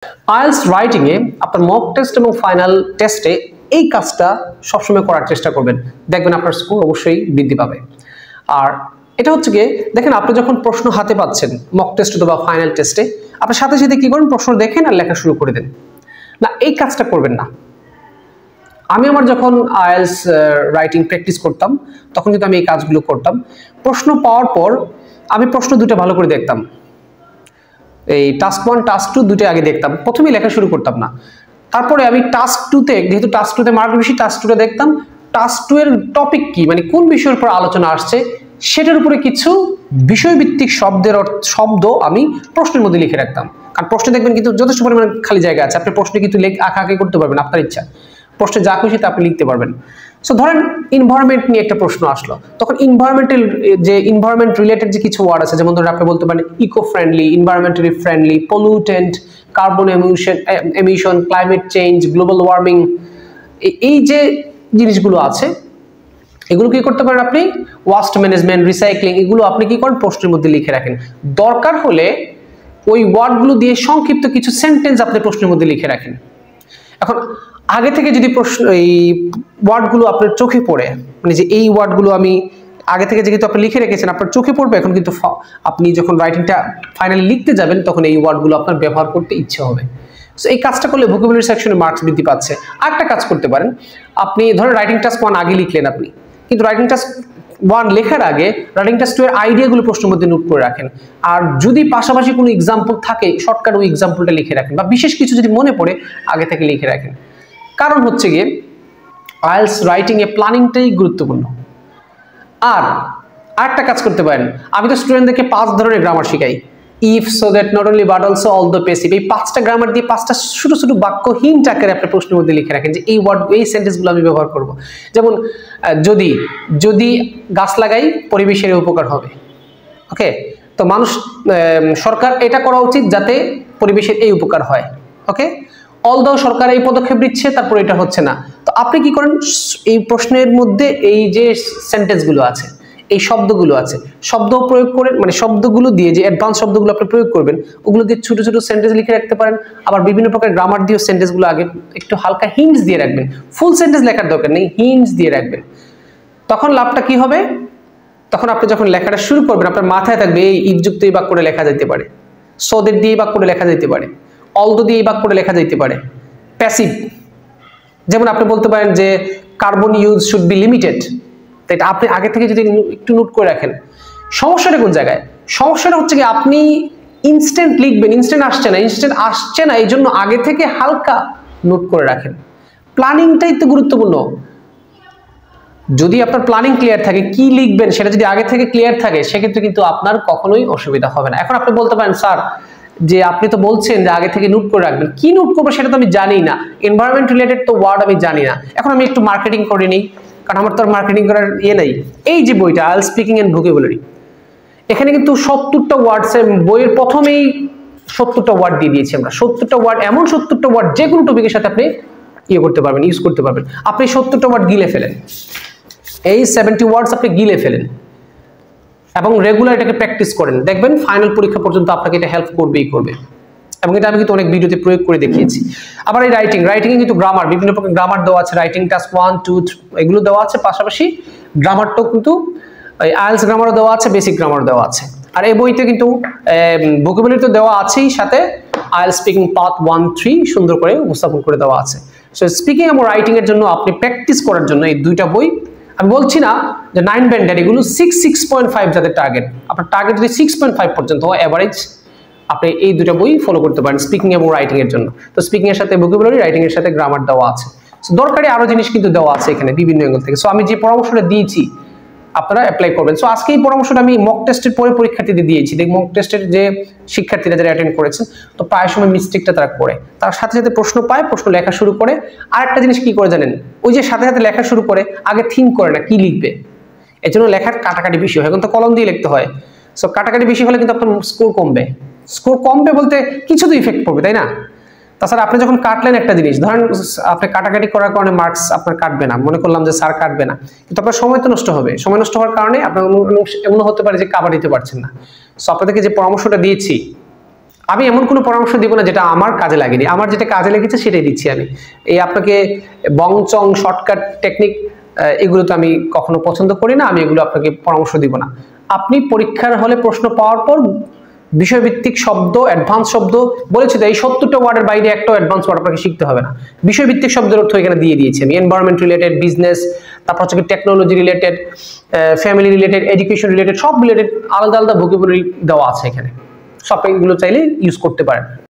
IELTS writing এ আপনার mock test এবং final টেস্টে এই কাজটা সবসময় করার চেষ্টা করবেন, দেখবেন আপনার স্কোর অবশ্যই বৃদ্ধি পাবে। আর এটা হচ্ছে গিয়ে দেখেন, আপনি যখন প্রশ্ন হাতে পাচ্ছেন মক টেস্ট অথবা ফাইনাল টেস্টে, আপনার সাথে সাথে কি করেন, প্রশ্ন দেখেন আর লেখা শুরু করে দেন না, এই কাজটা করবেন না। আমি আমার যখন আইএলটিএস রাইটিং প্র্যাকটিস করতাম তখন কিন্তু আমি এই কাজগুলো করতাম। প্রশ্ন পাওয়ার পর আমি প্রশ্ন দুটো ভালো করে দেখতাম, এই টাস্ক 1 টাস্ক 2 দুটো আগে দেখতাম, প্রথমেই লেখা শুরু করতাম না। তারপরে আমি টাস্ক 2তে, যেহেতু টাস্ক 2তে মার্ক বেশি, টাস্ক 2টা দেখতাম, টাস্ক 2 এর টপিক কি, মানে কোন বিষয়ের উপর আলোচনা আসছে সেটার উপরে কিছু বিষয়ভিত্তিক শব্দ আমি প্রশ্নের মধ্যে লিখে রাখতাম। কারণ প্রশ্নে দেখবেন কিন্তু যথেষ্ট পরিমাণে খালি জায়গা আছে, আপনি প্রশ্নে কিন্তু আঁকাআঁকি করতে পারবেন আপনার ইচ্ছা, প্রশ্নে যা খুশি তা আপনি লিখতে পারবেন। সো ধরেন ইনভায়রনমেন্ট নিয়ে একটা প্রশ্ন আসলো, তখন ইনভায়রনমেন্টাল যে ইনভায়রনমেন্ট রিলেটেড যে কিছু ওয়ার্ড আছে, যেমন ধরেন আপনি বলতে পারেন eco friendly, environmentally friendly, pollutant, carbon emission, climate change, global warming, এই যে জিনিসগুলো আছে এগুলো কি করতে পারেন আপনি, ওয়াস্ট ম্যানেজমেন্ট, রিসাইক্লিং, এগুলো আপনি কি করেন প্রশ্নের মধ্যে লিখে রাখেন। দরকার হলে ওই ওয়ার্ডগুলো দিয়ে সংক্ষিপ্ত কিছু সেন্টেন্স আপনি প্রশ্নের মধ্যে লিখে রাখেন। এখন আগে থেকে যদি প্রশ্ন এই ওয়ার্ডগুলো আপনার চোখে পড়ে, মানে যে এই ওয়ার্ডগুলো আমি আগে থেকে যেহেতু আপনি লিখে রেখেছেন আপনার চোখে পড়বে, এখন কিন্তু আপনি যখন রাইটিংটা ফাইনালি লিখতে যাবেন তখন এই ওয়ার্ডগুলো আপনার ব্যবহার করতে ইচ্ছে হবে। সো এই কাজটা করলে ভোকাবুলারি সেকশনে মার্কস বৃদ্ধি পাচ্ছে। আরেকটা কাজ করতে পারেন, আপনি ধরেন রাইটিং টাস্ক 1 আগে লিখলেন আপনি, কিন্তু রাইটিং টাস্ক 1 লেখার আগে রাইটিং টাস্ক 2 এর আইডিয়াগুলো প্রশ্নের মধ্যে নোট করে রাখেন। আর যদি পাশাপাশি কোনো এক্সাম্পল থাকে শর্টকাট ওই এক্সাম্পলটা লিখে রাখেন, বা বিশেষ কিছু যদি মনে পড়ে আগে থেকে লিখে রাখেন। কারণ হচ্ছে গিয়ে আইএলটিএস রাইটিং এ প্ল্যানিংটাই গুরুত্বপূর্ণ। আর আরেকটা কাজ করতে পারেন, আমি তো স্টুডেন্টদেরকে 5 ধরনের গ্রামার শিখাই, if, so that, not only, but also, although, passive, এই 5টা গ্রামার দিয়ে 5টা ছোট ছোট বাক্য হিন্ট আকারে আপনি প্রশ্নের মধ্যে লিখে রাখেন যে এই ওয়ার্ড, এই সেন্টেন্সগুলো আমি ব্যবহার করব। যেমন যদি গাছ লাগাই পরিবেশের উপকার হবে, ওকে, তো সরকার এটা করা উচিত যাতে পরিবেশের এই উপকার হয়, ওকে, অলদো সরকার এই পদক্ষেপ নিচ্ছে তারপর এটা হচ্ছে না। তো আপনি কি করেন, এই প্রশ্নের মধ্যে এই যে সেন্টেন্সগুলো আছে, এই শব্দগুলো আছে, শব্দ প্রয়োগ করেন, মানে শব্দগুলো দিয়ে যে অ্যাডভান্স শব্দগুলো আপনি প্রয়োগ করবেন ওগুলো দিয়ে ছোট ছোট সেন্টেন্স লিখে রাখতে পারেন। আবার বিভিন্ন প্রকার গ্রামার দিয়ে সেন্টেন্সগুলো আগে একটু হালকা হিন্টস দিয়ে রাখবেন, ফুল সেন্টেন্স লেখার দরকার নেই, হিন্টস দিয়ে রাখবেন। তখন লাভটা কি হবে, তখন আপনি যখন লেখাটা শুরু করবেন আপনার মাথায় থাকবে এই ইফযুক্ত এই বাক্যটা লেখা যেতে পারে, সদের দিয়ে এই বাক্যটা লেখা যেতে পারে, অলদো দিয়ে এই বাক্যটা লেখা যেতে পারে, প্যাসিভ, যেমন আপনি বলতে পারেন যে carbon use should be limited, এটা আপনি আগে থেকে যদি একটু নোট করে রাখেন। সমস্যাটা কোন জায়গায়, সমস্যাটা হচ্ছে কি আপনি ইনস্ট্যান্ট লিখবেন, ইনস্ট্যান্ট আসছে না এই জন্য আগে থেকে হালকা নোট করে রাখেন। প্ল্যানিংটাই তো গুরুত্বপূর্ণ। যদি আপনার প্ল্যানিং ক্লিয়ার থাকে, কি লিখবেন সেটা যদি আগে থেকে ক্লিয়ার থাকে, সেক্ষেত্রে কিন্তু আপনার কখনোই অসুবিধা হবে না। এখন আপনি বলতে পারেন স্যার যে আপনি তো বলছেন যে আগে থেকে নোট করে রাখবেন, কি নোট করবো সেটা তো আমি জানি না, এনভায়রনমেন্ট রিলেটেড তো ওয়ার্ড আমি জানি না, এখন আমি একটু মার্কেটিং করে নিই, কারণ আমার তো মার্কেটিং করার ইয়ে নেই। এই যে বইটা আইএলটিএস স্পিকিং এন্ড ভোকাবুলারি, এখানে কিন্তু 70টা ওয়ার্ডস, বইয়ের প্রথমেই 70টা ওয়ার্ড দিয়ে দিয়েছি আমরা, 70টা ওয়ার্ড, এমন 70টা ওয়ার্ড যে কোনো টপিকের সাথে আপনি ইয়ে করতে পারবেন, ইউজ করতে পারবেন। আপনি 70টা ওয়ার্ড গিলে ফেলেন, এই 70 ওয়ার্ডস আপনি গিলে ফেলেন এবং রেগুলার এটাকে প্র্যাকটিস করেন, দেখবেন ফাইনাল পরীক্ষা পর্যন্ত আপনাকে এটা হেল্প করবেই করবে। এবং এটা আমি কিন্তু অনেক ভিডিওতে প্রয়োগ করে দেখিয়েছি। আবার এই রাইটিং এ কিন্তু গ্রামার, বিভিন্ন প্রকার গ্রামার দেওয়া আছে, রাইটিং টাস্ক 1, 2, 3 এগুলো দেওয়া আছে, পাশাপাশি গ্রামারটাও কিন্তু আইএলটিএস গ্রামারও দেওয়া আছে, বেসিক গ্রামার দেওয়া আছে। আর এই বইতে কিন্তু ভোকাবুলারি তো দেওয়া আছেই, সাথে আইএলটিএস স্পিকিং পার্ট 1, 3 সুন্দর করে উপস্থাপন করে দেওয়া আছে। সো স্পিকিং এবং রাইটিং এর জন্য আপনি প্র্যাকটিস করার জন্য এই দুইটা বই, আমি বলছি না যে 9 ব্যান্ডের, এগুলো 6.5 যাদের টার্গেট, আপনার টার্গেট যদি 6.5 পর্যন্ত হয় এভারেজ, আপনি এই দুটো বই ফলো করতে পারেন স্পিকিং এবং রাইটিং এর জন্য। তো স্পিকিং এর সাথে ভোকাবুলারি, রাইটিং এর সাথে গ্রামার দেওয়া আছে। সো দরকারি আরো জিনিস কিন্তু দেওয়া আছে এখানে বিভিন্ন অ্যাঙ্গেল থেকে। সো আমি যে পরামর্শটা দিয়েছি আপনারা অ্যাপ্লাই করবেন। সো আজকে এই পরামর্শটা আমি মক টেস্টের পরে পরীক্ষার্থীদের দিয়েছি। দেখ মক টেস্টের যে শিক্ষার্থীরা যারা অ্যাটেন্ড করেছেন, তো প্রায় সময় মিস্টেকটা তারা করে, তার সাথে সাথে প্রশ্ন পায়, প্রশ্ন লেখা শুরু করে। আর একটা জিনিস কি করে জানেন, ওই যে সাথে সাথে লেখা শুরু করে আগে থিঙ্ক করে না কি লিখবে, এর জন্য লেখার কাটাকাটি বেশি হয়, এখন তো কলম দিয়ে লিখতে হয়। সো কাটাকাটি বেশি হলে কিন্তু আপনার স্কোর কমবে, স্কোর কমবে বলতে কিছু তো ইফেক্ট পড়বে, তাই না? তাছাড়া আপনি যখন কাটলেন একটা জিনিস, ধরেন আপনি কাটাকাটি করার কারণে মার্কস আপনার কাটবে না, মনে করলাম যে স্যার কাটবে না, কিন্তু আপনার সময় তো নষ্ট হবে, সময় নষ্ট হওয়ার কারণে আপনার এমন হতে পারে যে কাবার দিতে পারছেন না। সো আপনাদেরকে যে পরামর্শটা দিয়েছি আমি এমন কোনো পরামর্শ দিব না যেটা আমার কাজে লাগেনি, আমার যেটা কাজে লেগেছে সেটাই দিচ্ছি আমি। এই আপনাকে বং চং শর্টকাট টেকনিক এগুলো তো আমি কখনো পছন্দ করি না, আমি এগুলো আপনাকে পরামর্শ দিব না। আপনি পরীক্ষার হলে প্রশ্ন পাওয়ার পর বিষয়ভিত্তিক শব্দ, অ্যাডভান্স শব্দ বলেছি তো, এই 70টা ওয়ার্ডের বাইরে একটা অ্যাডভান্স ওয়ার্ড আপনাকে শিখতে হবে না। বিষয়ভিত্তিক শব্দের অর্থ এখানে দিয়ে দিয়েছি আমি, এনভায়রনমেন্ট রিলেটেড, বিজনেস, তারপর হচ্ছে technology related, family related, education related, সব রিলেটেড আলাদা আলাদা ভোকাবুলারি দেওয়া আছে এখানে। সব এগুলো চাইলে ইউজ করতে পারেন।